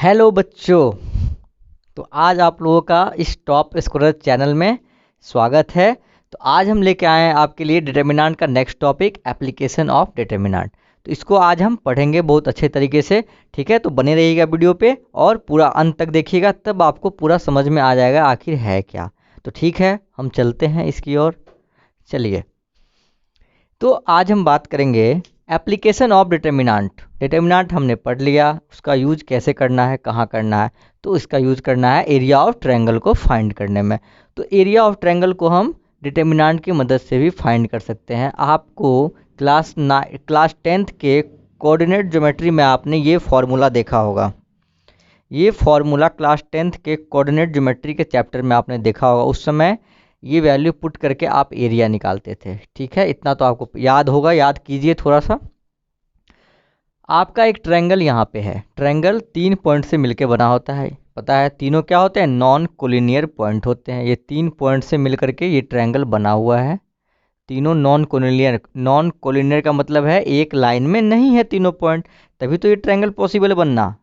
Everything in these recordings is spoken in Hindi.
हेलो बच्चों। तो आज आप लोगों का इस टॉप स्कोरर चैनल में स्वागत है। तो आज हम लेके आए हैं आपके लिए डिटर्मिनेंट का next topic, application of determinant. तो इसको आज हम पढ़ेंगे बहुत अच्छे तरीके से। ठीक है, तो बने रहिएगा वीडियो पे और पूरा अंत तक देखिएगा, तब आपको पूरा समझ में आ जाएगा आखिर है क्या। तो ठीक है, हम चलते हैं इसकी ओर। चलिए, तो आज हम बात करेंगे एप्लीकेशन ऑफ डिटर्मिनेंट। डिटर्मिनेंट हमने पढ़ लिया, उसका यूज कैसे करना है, कहाँ करना है। तो इसका यूज करना है एरिया ऑफ ट्रायंगल को फाइंड करने में। तो एरिया ऑफ ट्रायंगल को हम डिटर्मिनेंट की मदद से भी फाइंड कर सकते हैं। आपको क्लास 10th के कोऑर्डिनेट ज्योमेट्री में आपने ये फॉर्मूला देखा होगा। ये फॉर्मूला क्लास 10th के कोऑर्डिनेट ज्योमेट्री के चैप्टर में आपने देखा होगा। उस समय ये वैल्यू पुट करके आप एरिया निकालते थे। ठीक है, इतना तो आपको याद होगा, याद कीजिए थोड़ा सा। आपका एक ट्रायंगल यहाँ पे है। ट्रायंगल 3 पॉइंट से मिलके बना होता है। पता है तीनों क्या होते हैं? नॉन कोलिनियर पॉइंट होते हैं। ये 3 पॉइंट से मिल करके ये ट्रायंगल बना हुआ है। तीनों नॉन कोलिनियर। नॉन कोलिनियर का मतलब है एक लाइन में नहीं है तीनों पॉइंट, तभी तो ये ट्रायंगल पॉसिबल बनना।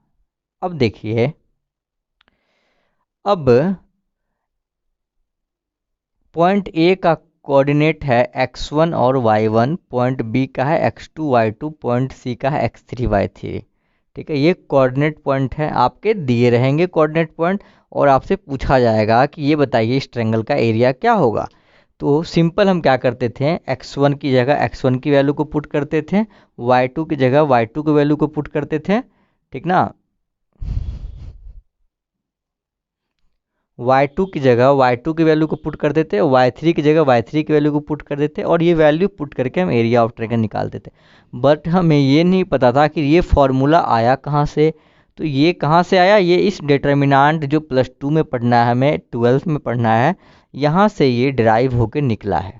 अब देखिए, अब पॉइंट ए का कोऑर्डिनेट है x1 और y1, पॉइंट बी का है x2 y2, पॉइंट सी का है x3 y3। ठीक है, ये कोऑर्डिनेट पॉइंट है, आपके दिए रहेंगे कोऑर्डिनेट पॉइंट और आपसे पूछा जाएगा कि ये बताइए इस ट्रायंगल का एरिया क्या होगा। तो सिंपल हम क्या करते थे, x1 की जगह x1 की वैल्यू को पुट करते थे, y2 की जगह y2 की वैल्यू को पुट करते थे। ठीक ना, y2 की जगह y2 की वैल्यू को पुट कर देते, y3 की जगह y3 की वैल्यू को पुट कर देते और ये वैल्यू पुट करके हम एरिया ऑफ ट्रायंगल निकाल देते। बट हमें ये नहीं पता था कि ये फॉर्मूला आया कहाँ से। तो ये कहाँ से आया? ये इस डिटर्मिनेंट जो +2 में पढ़ना है, हमें 12th में पढ़ना है, यहाँ से ये डिराइव होकर निकला है।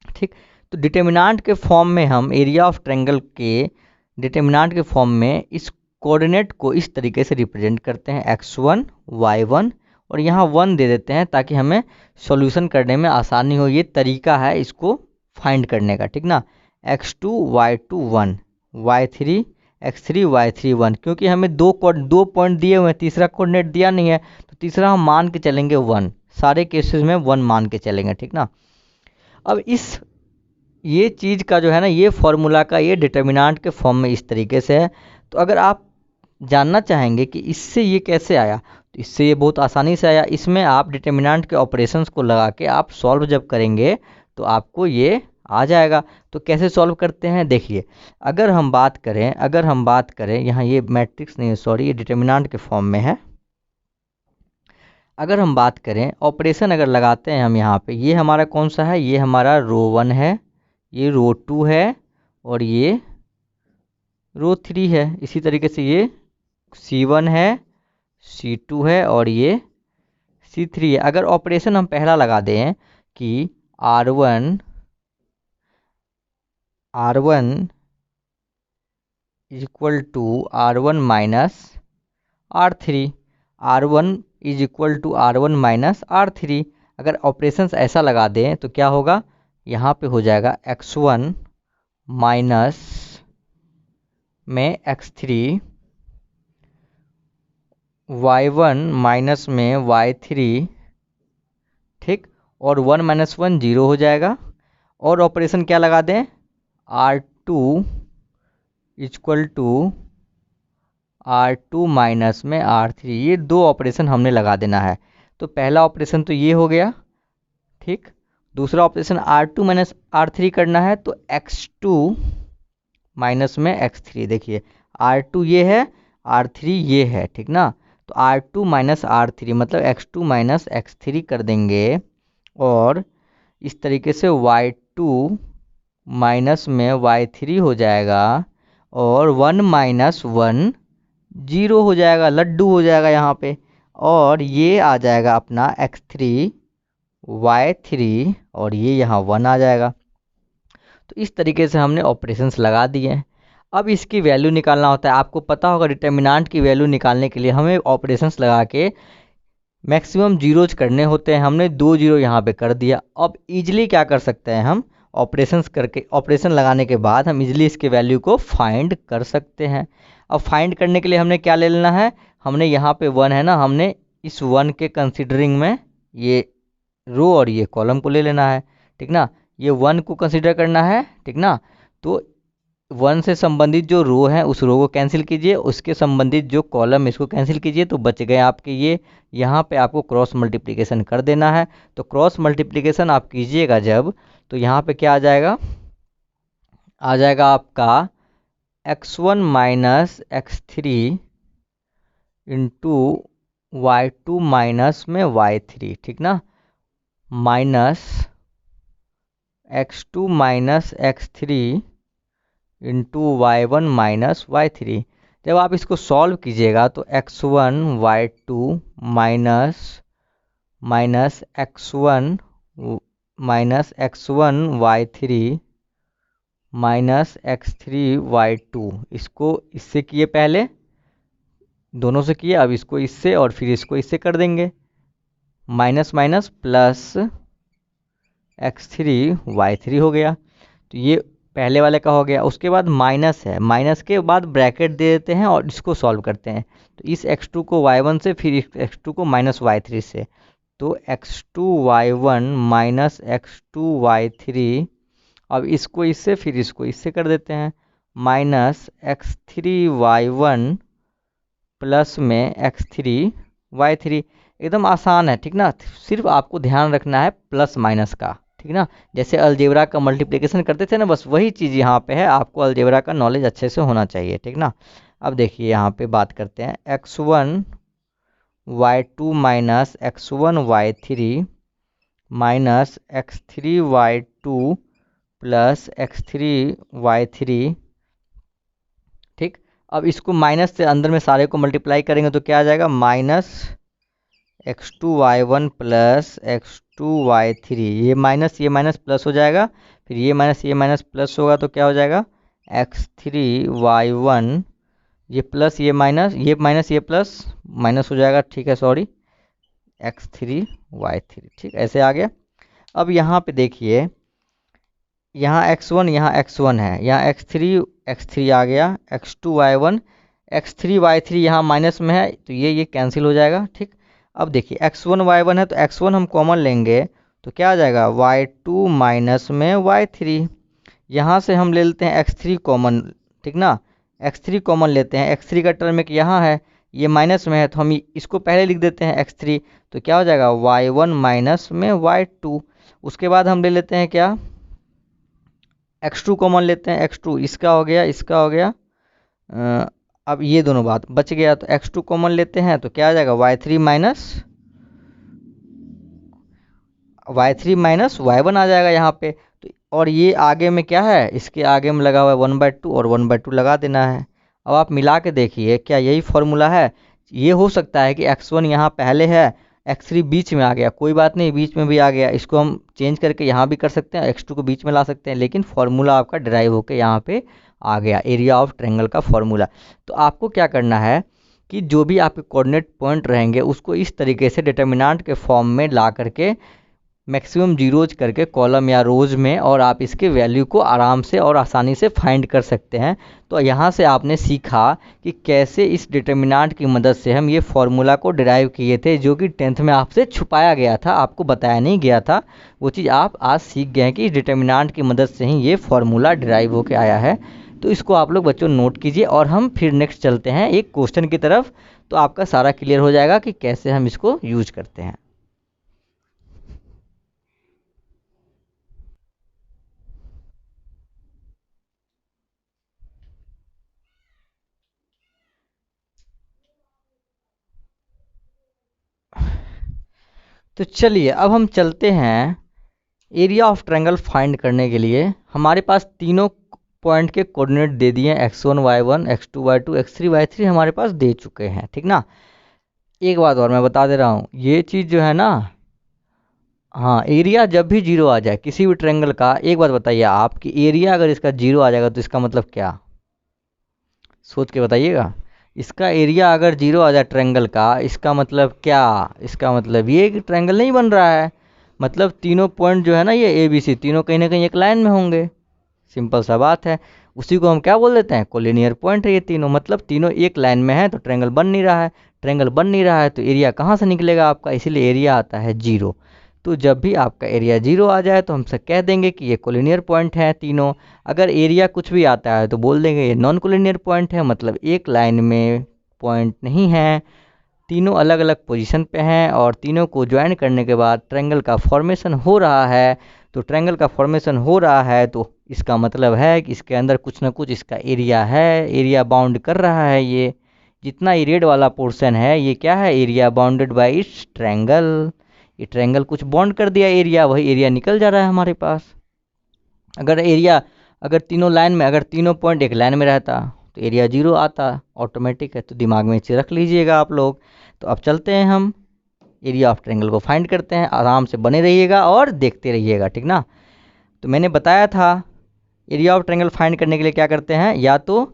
ठीक, तो डिटर्मिनेंट के फॉर्म में हम एरिया ऑफ ट्रायंगल के डिटर्मिनेंट के फॉर्म में इस कोऑर्डिनेट को इस तरीके से रिप्रेजेंट करते हैं, x1 y1 और यहाँ 1 दे देते हैं ताकि हमें सॉल्यूशन करने में आसानी हो। ये तरीका है इसको फाइंड करने का। ठीक ना, x2 y2 1, y3 x3 y3 1, क्योंकि हमें दो पॉइंट दिए हुए हैं, तीसरा कोऑर्डिनेट दिया नहीं है, तो तीसरा हम मान के चलेंगे 1। सारे केसेस में 1 मान के चलेंगे। ठीक ना, अब ये चीज़ का जो है ना, ये फॉर्मूला का ये डिटर्मिनेंट के फॉर्म में इस तरीके से है। तो अगर आप जानना चाहेंगे कि इससे ये कैसे आया, तो इससे ये बहुत आसानी से आया। इसमें आप डिटर्मिनेंट के ऑपरेशंस को लगा के आप सॉल्व जब करेंगे तो आपको ये आ जाएगा। तो कैसे सॉल्व करते हैं देखिए, अगर हम बात करें यहाँ, ये मैट्रिक्स नहीं है, सॉरी, ये डिटर्मिनेंट के फॉर्म में है। अगर हम बात करें ऑपरेशन अगर लगाते हैं हम यहाँ पे, ये हमारा कौन सा है? ये हमारा रो 1 है, ये रो 2 है और ये रो 3 है। इसी तरीके से ये C1 है, C2 है और ये C3 है। अगर ऑपरेशन हम पहला लगा दें कि R1 is equal to R1 minus R3, R1 is equal to R1 minus R3, अगर ऑपरेशंस ऐसा लगा दें तो क्या होगा? यहाँ पे हो जाएगा x1 माइनस में x3, y1 माइनस में y3। ठीक, और 1 माइनस 1 0 हो जाएगा। और ऑपरेशन क्या लगा दें? R2 equal to R2 minus में R3। ये दो ऑपरेशन हमने लगा देना है। तो पहला ऑपरेशन तो ये हो गया। ठीक, दूसरा ऑपरेशन R2 माइनस R3 करना है, तो x2 माइनस में x3। देखिए, R2 ये है, R3 ये है। ठीक ना, तो R2 माइनस R3 मतलब x2 माइनस x3 कर देंगे और इस तरीके से y2 माइनस में y3 हो जाएगा और 1 माइनस 1 0 हो जाएगा, लड्डू हो जाएगा यहाँ पे। और ये आ जाएगा अपना x3 y3 और ये यहाँ 1 आ जाएगा। तो इस तरीके से हमने ऑपरेशंस लगा दिए हैं। अब इसकी वैल्यू निकालना होता है। आपको पता होगा डिटर्मिनेंट की वैल्यू निकालने के लिए हमें ऑपरेशंस लगा के मैक्सिमम जीरोज करने होते हैं। हमने 2 जीरो यहाँ पे कर दिया। अब इजीली क्या कर सकते हैं हम, ऑपरेशन लगाने के बाद हम इजीली इसके वैल्यू को फाइंड कर सकते हैं। अब फाइंड करने के लिए हमने क्या ले लेना है, हमने यहाँ पे 1 है ना, हमने इस 1 के कंसिडरिंग में ये रो और ये कॉलम को ले लेना है, ठीक ना। ये 1 को कंसिडर करना है, ठीक ना। तो 1 से संबंधित जो रो है उस रो को कैंसिल कीजिए, उसके संबंधित जो कॉलम इसको कैंसिल कीजिए, तो बच गए आपके ये। यहाँ पे आपको क्रॉस मल्टीप्लिकेशन कर देना है। तो क्रॉस मल्टीप्लिकेशन आप कीजिएगा जब, तो यहाँ पे क्या आ जाएगा आपका x1 minus x3 into y2 minus में y3, ठीक ना, minus x2 minus x3 into y1 minus y3। जब आप इसको सॉल्व कीजिएगा तो x1 y2 minus x1 y3 minus x3 y2, इसको इससे किए पहले, दोनों से किए, अब इसको इससे और फिर इसको इससे कर देंगे, minus minus plus x3 y3 हो गया। तो ये पहले वाले का हो गया। उसके बाद माइनस है, माइनस के बाद ब्रैकेट दे देते हैं और इसको सॉल्व करते हैं। तो इस x2 को y1 से, फिर इस x2 को माइनस y3 से, तो x2 y1 minus x2 y3, अब इसको इससे फिर इसको इससे कर देते हैं, माइनस x3 y1 प्लस में x3 y3। एकदम आसान है, ठीक ना। सिर्फ आपको ध्यान रखना है प्लस माइनस का, ठीक ना। जैसे अलजेब्रा का मल्टीप्लिकेशन करते थे ना, बस वही चीज़ यहाँ पे है। आपको अलजेब्रा का नॉलेज अच्छे से होना चाहिए, ठीक ना। अब देखिए यहाँ पे बात करते हैं, x1 y2 minus x1 y3 minus x3 y2 plus x3 y3, ठीक। अब इसको माइनस से अंदर में सारे को मल्टीप्लाई करेंगे तो क्या आ जाएगा, minus x2 y1 plus x2 y3, ये माइनस प्लस हो जाएगा, फिर ये माइनस प्लस होगा तो क्या हो जाएगा, x3 y1, ये माइनस ये प्लस माइनस हो जाएगा, ठीक है, सॉरी, x3 y3, ठीक, ऐसे आ गया। अब यहाँ पे देखिए, यहाँ x1 है, यहाँ x3 आ गया, x2 y1, x3 y3 यहाँ माइनस में है तो ये कैंसिल हो जाएगा, ठीक। अब देखिए x1 y1 है तो x1 हम कॉमन लेंगे तो क्या आ जाएगा, y2 माइनस में y3। यहाँ से हम ले लेते हैं x3 कॉमन, ठीक ना, x3 कॉमन लेते हैं, x3 का टर्म एक यहाँ है, ये माइनस में है तो हम इसको पहले लिख देते हैं x3, तो क्या हो जाएगा, y1 माइनस में y2। उसके बाद हम ले लेते हैं क्या, x2 कॉमन लेते हैं, x2 इसका हो गया, अब ये दोनों बात बच गया, तो x2 कॉमन लेते हैं तो क्या आ जाएगा, y3 माइनस y1 आ जाएगा यहाँ पे। तो और ये आगे में क्या है, इसके आगे में लगा हुआ है 1/2 और 1/2 लगा देना है। अब आप मिला के देखिए, क्या यही फॉर्मूला है। ये हो सकता है कि x1 यहाँ पहले है, x3 बीच में आ गया, कोई बात नहीं, बीच में भी आ गया, इसको हम चेंज करके यहाँ भी कर सकते हैं, x2 को बीच में ला सकते हैं, लेकिन फॉर्मूला आपका डिराइव होकर यहाँ पे आ गया, एरिया ऑफ ट्रायंगल का फॉर्मूला। तो आपको क्या करना है कि जो भी आपके कोऑर्डिनेट पॉइंट रहेंगे उसको इस तरीके से डिटर्मिनेंट के फॉर्म में ला करके मैक्सिमम जीरोज करके कॉलम या रोज में, और आप इसके वैल्यू को आराम से और आसानी से फाइंड कर सकते हैं। तो यहाँ से आपने सीखा कि कैसे इस डिटर्मिनेंट की मदद से हम ये फॉर्मूला को डिराइव किए थे, जो कि 10th में आपसे छुपाया गया था, आपको बताया नहीं गया था। वो चीज़ आप आज सीख गए हैं कि इस डिटर्मिनेंट की मदद से ही ये फॉर्मूला डिराइव होकर आया है। तो इसको आप लोग बच्चों नोट कीजिए, और हम फिर नेक्स्ट चलते हैं एक क्वेश्चन की तरफ, तो आपका सारा क्लियर हो जाएगा कि कैसे हम इसको यूज करते हैं। तो चलिए अब हम चलते हैं एरिया ऑफ ट्रायंगल फाइंड करने के लिए। हमारे पास तीनों पॉइंट के कोऑर्डिनेट दे दिए हैं, x1 y1 x2 y2 x3 y3 हमारे पास दे चुके हैं, ठीक ना। एक बात और मैं बता दे रहा हूँ, ये चीज़ जो है ना, हाँ, एरिया जब भी जीरो आ जाए किसी भी ट्रायंगल का, एक बात बताइए आप कि एरिया अगर इसका जीरो आ जाएगा तो इसका मतलब क्या, सोच के बताइएगा। इसका एरिया अगर जीरो आ जाए ट्रायंगल का, इसका मतलब क्या, इसका मतलब ये कि ट्रायंगल नहीं बन रहा है, मतलब तीनों पॉइंट जो है ना, ये ABC तीनों कहीं ना कहीं एक लाइन में होंगे, सिंपल सा बात है। उसी को हम क्या बोल देते हैं, कोलिनियर पॉइंट है ये तीनों। मतलब तीनों एक लाइन में है तो ट्रायंगल बन नहीं रहा है, ट्रायंगल बन नहीं रहा है तो एरिया कहाँ से निकलेगा आपका, इसीलिए एरिया आता है 0। तो जब भी आपका एरिया 0 आ जाए तो हम सब कह देंगे कि ये कोलिनियर पॉइंट है तीनों। अगर एरिया कुछ भी आता है तो बोल देंगे ये नॉन कोलिनियर पॉइंट है, मतलब एक लाइन में पॉइंट नहीं है, तीनों अलग अलग पोजीशन पे हैं और तीनों को ज्वाइन करने के बाद ट्रायंगल का फॉर्मेशन हो रहा है। तो ट्रायंगल का फॉर्मेशन हो रहा है तो इसका मतलब है कि इसके अंदर कुछ ना कुछ इसका एरिया है, एरिया बाउंड कर रहा है। ये जितना ये रेड वाला पोर्शन है ये क्या है, area bounded by it's triangle. ये ट्रायंगल कुछ बाउंड कर दिया एरिया, वही एरिया निकल जा रहा है हमारे पास। अगर एरिया, अगर तीनों लाइन में, अगर तीनों पॉइंट एक लाइन में रहता तो एरिया 0 आता, ऑटोमेटिक है। तो दिमाग में इसे रख लीजिएगा आप लोग। तो अब चलते हैं हम एरिया ऑफ ट्रायंगल को फाइंड करते हैं। आराम से बने रहिएगा और देखते रहिएगा, ठीक ना। तो मैंने बताया था एरिया ऑफ ट्रायंगल फाइंड करने के लिए क्या करते हैं, या तो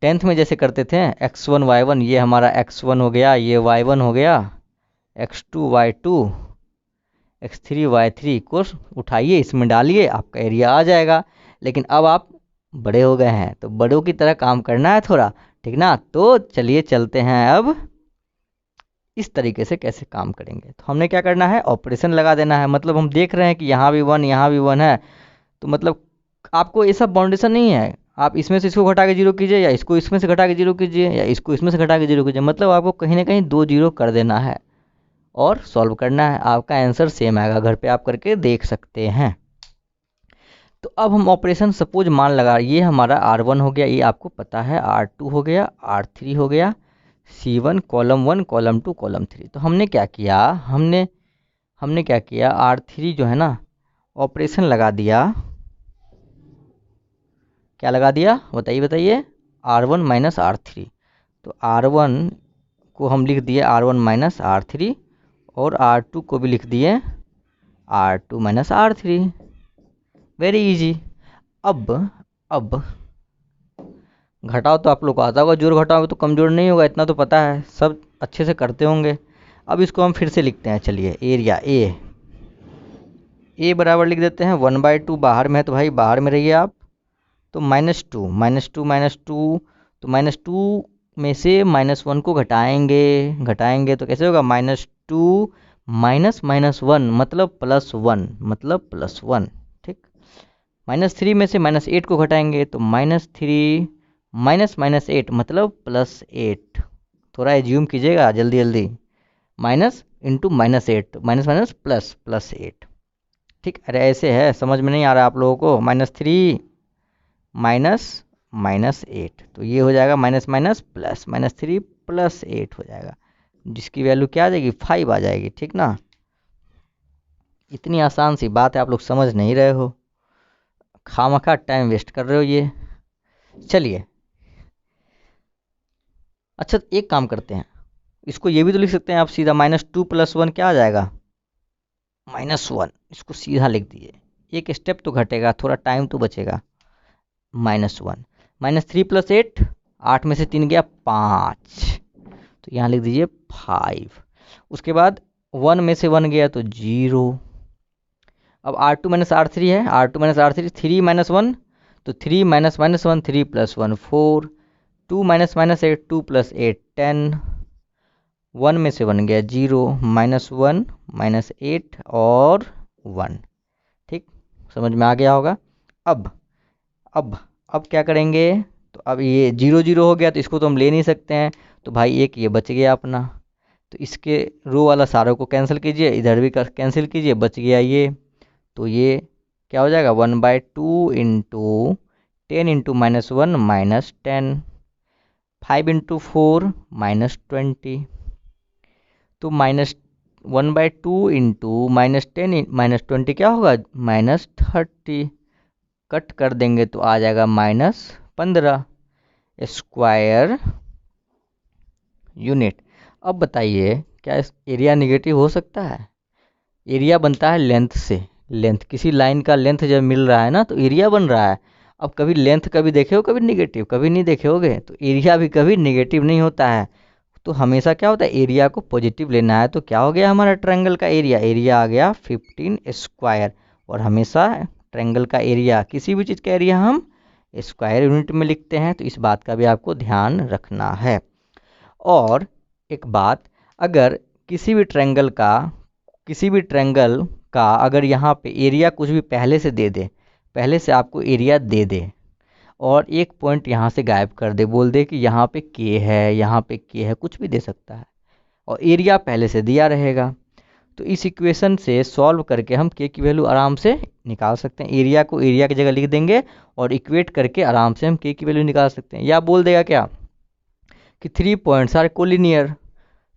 10th में जैसे करते थे x1 y1, ये हमारा x1 हो गया, ये y1 हो गया, x2 y2, x3 y3 को उठाइए, इसमें डालिए, आपका एरिया आ जाएगा। लेकिन अब आप बड़े हो गए हैं तो बड़ों की तरह काम करना है थोड़ा, ठीक ना। तो चलिए चलते हैं अब इस तरीके से कैसे काम करेंगे। तो हमने क्या करना है, ऑपरेशन लगा देना है। मतलब हम देख रहे हैं कि यहाँ भी 1 यहाँ भी 1 है, तो मतलब आपको ऐसा बाउंडेशन नहीं है आप इसमें से इसको घटा के 0 कीजिए, या इसको इसमें से घटा के 0 कीजिए, या इसको इसमें से घटा के 0 कीजिए। मतलब आपको कहीं ना कहीं 2 0 कर देना है और सॉल्व करना है। आपका आंसर सेम आएगा, घर पे आप करके देख सकते हैं। तो अब हम ऑपरेशन सपोज मान लगा, ये हमारा R1 हो गया, ये आपको पता है, R2 हो गया, R3 हो गया, C1 कॉलम 1 कॉलम 2 कॉलम 3। तो हमने क्या किया, हमने क्या किया, R3 जो है ना ऑपरेशन लगा दिया। क्या लगा दिया बताइए बताइए, R1 माइनस R3। तो R1 को हम लिख दिए R1 माइनस R3 और R2 को भी लिख दिए R2 minus R3। Very easy. अब घटाओ तो आप लोग को आता होगा, जोड़ घटाओगे तो कमजोर नहीं होगा, इतना तो पता है, सब अच्छे से करते होंगे। अब इसको हम फिर से लिखते हैं, चलिए एरिया ए बराबर लिख देते हैं 1/2, बाहर में है तो भाई बाहर में रहिए आप। तो -2 -2 -2, तो -2 में से -1 को घटाएंगे तो कैसे होगा, -2 -1 मतलब +1, मतलब +1, ठीक। -3 में से -8 को घटाएंगे तो -3 -8 मतलब +8। थोड़ा एज्यूम कीजिएगा जल्दी जल्दी, minus into -8, minus minus plus +8, ठीक। अरे ऐसे है, समझ में नहीं आ रहा आप लोगों को, -3 -8, तो ये हो जाएगा माइनस माइनस प्लस, -3 +8 हो जाएगा, जिसकी वैल्यू क्या आ जाएगी, 5 आ जाएगी, ठीक ना। इतनी आसान सी बात है, आप लोग समझ नहीं रहे हो, खामखा टाइम वेस्ट कर रहे हो ये। चलिए अच्छा एक काम करते हैं, इसको ये भी तो लिख सकते हैं आप सीधा, -2 + 1 क्या आ जाएगा, -1। इसको सीधा लिख दिए, एक स्टेप तो घटेगा, थोड़ा टाइम तो बचेगा। -1 -3 + 8, 8 में से 3 गया 5, तो यहाँ लिख दीजिए 5। उसके बाद 1 में से 1 गया तो 0। अब R2 - R3 है, R2 - R3, 3 - 1, तो 3 - -1 3 + 1 4, 2 - -8 2 + 8 10, 1 में से 1 गया 0, -1 -8 और 1, ठीक, समझ में आ गया होगा। अब क्या करेंगे, तो अब ये 0 0 हो गया तो इसको तो हम ले नहीं सकते हैं, तो भाई एक ये बच गया अपना, तो इसके रो वाला सारों को कैंसिल कीजिए, इधर भी कैंसिल कीजिए, बच गया ये। तो ये क्या हो जाएगा, 1/2 इंटू 10 इंटू -1 -10, 5 इंटू 4 -20, तो -1/2 इंटू -10 -20 क्या होगा, -30, कट कर देंगे तो आ जाएगा -15 स्क्वायर यूनिट। अब बताइए क्या इस एरिया निगेटिव हो सकता है, एरिया बनता है लेंथ से, लेंथ किसी लाइन का लेंथ जब मिल रहा है ना तो एरिया बन रहा है। अब कभी लेंथ कभी देखे हो, कभी निगेटिव कभी नहीं देखे होगे, तो एरिया भी कभी निगेटिव नहीं होता है। तो हमेशा क्या होता है, एरिया को पॉजिटिव लेना है। तो क्या हो गया हमारा ट्रायंगल का एरिया, एरिया आ गया 15 स्क्वायर। और हमेशा ट्रायंगल का एरिया, किसी भी चीज़ का एरिया हम स्क्वायर यूनिट में लिखते हैं, तो इस बात का भी आपको ध्यान रखना है। और एक बात, अगर किसी भी ट्रायंगल का अगर यहाँ पे एरिया कुछ भी पहले से दे दे, पहले से आपको एरिया दे दे और एक पॉइंट यहाँ से गायब कर दे, बोल दे कि यहाँ पे के है, यहाँ पे के है, कुछ भी दे सकता है और एरिया पहले से दिया रहेगा, तो इस इक्वेशन से सॉल्व करके हम के की वैल्यू आराम से निकाल सकते हैं। एरिया को एरिया की जगह लिख देंगे और इक्वेट करके आराम से हम के की वैल्यू निकाल सकते हैं। या बोल देगा क्या कि 3 points are collinear,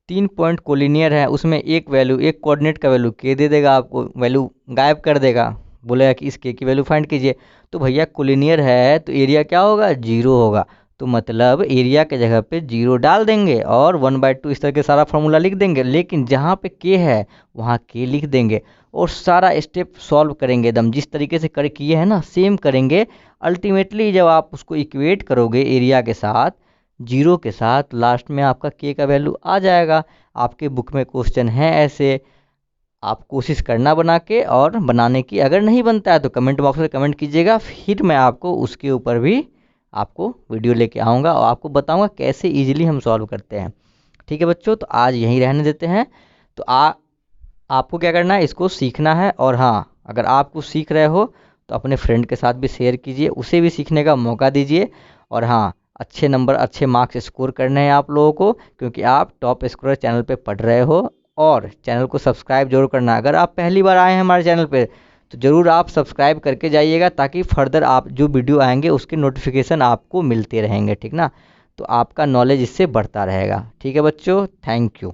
3 point collinear है, उसमें एक वैल्यू, एक कोऑर्डिनेट का वैल्यू के दे देगा, आपको वैल्यू गायब कर देगा, बोलेगा कि इस के की वैल्यू फाइंड कीजिए। तो भैया कोलिनियर है तो एरिया क्या होगा, 0 होगा, तो मतलब एरिया के जगह पे 0 डाल देंगे और 1/2 इस तरह के सारा फॉर्मूला लिख देंगे। लेकिन जहाँ पे के है वहाँ के लिख देंगे और सारा स्टेप सॉल्व करेंगे, एकदम जिस तरीके से कर किए हैं ना सेम करेंगे। अल्टीमेटली जब आप उसको इक्वेट करोगे एरिया के साथ, 0 के साथ, लास्ट में आपका के का वैल्यू आ जाएगा। आपके बुक में क्वेश्चन है ऐसे, आप कोशिश करना बना के, और बनाने की अगर नहीं बनता है तो कमेंट बॉक्स में कमेंट कीजिएगा, फिर मैं आपको उसके ऊपर भी आपको वीडियो लेके आऊँगा और आपको बताऊँगा कैसे ईजिली हम सॉल्व करते हैं। ठीक है बच्चों, तो आज यहीं रहने देते हैं। तो आपको क्या करना है, इसको सीखना है। और हाँ, अगर आप कुछ सीख रहे हो तो अपने फ्रेंड के साथ भी शेयर कीजिए, उसे भी सीखने का मौका दीजिए। और हाँ, अच्छे नंबर, अच्छे मार्क्स स्कोर करने हैं आप लोगों को, क्योंकि आप टॉप स्कोरर चैनल पे पढ़ रहे हो। और चैनल को सब्सक्राइब जरूर करना। अगर आप पहली बार आए हैं हमारे चैनल पे तो ज़रूर आप सब्सक्राइब करके जाइएगा, ताकि फर्दर आप जो वीडियो आएंगे उसके नोटिफिकेशन आपको मिलते रहेंगे, ठीक ना। तो आपका नॉलेज इससे बढ़ता रहेगा। ठीक है बच्चों, थैंक यू।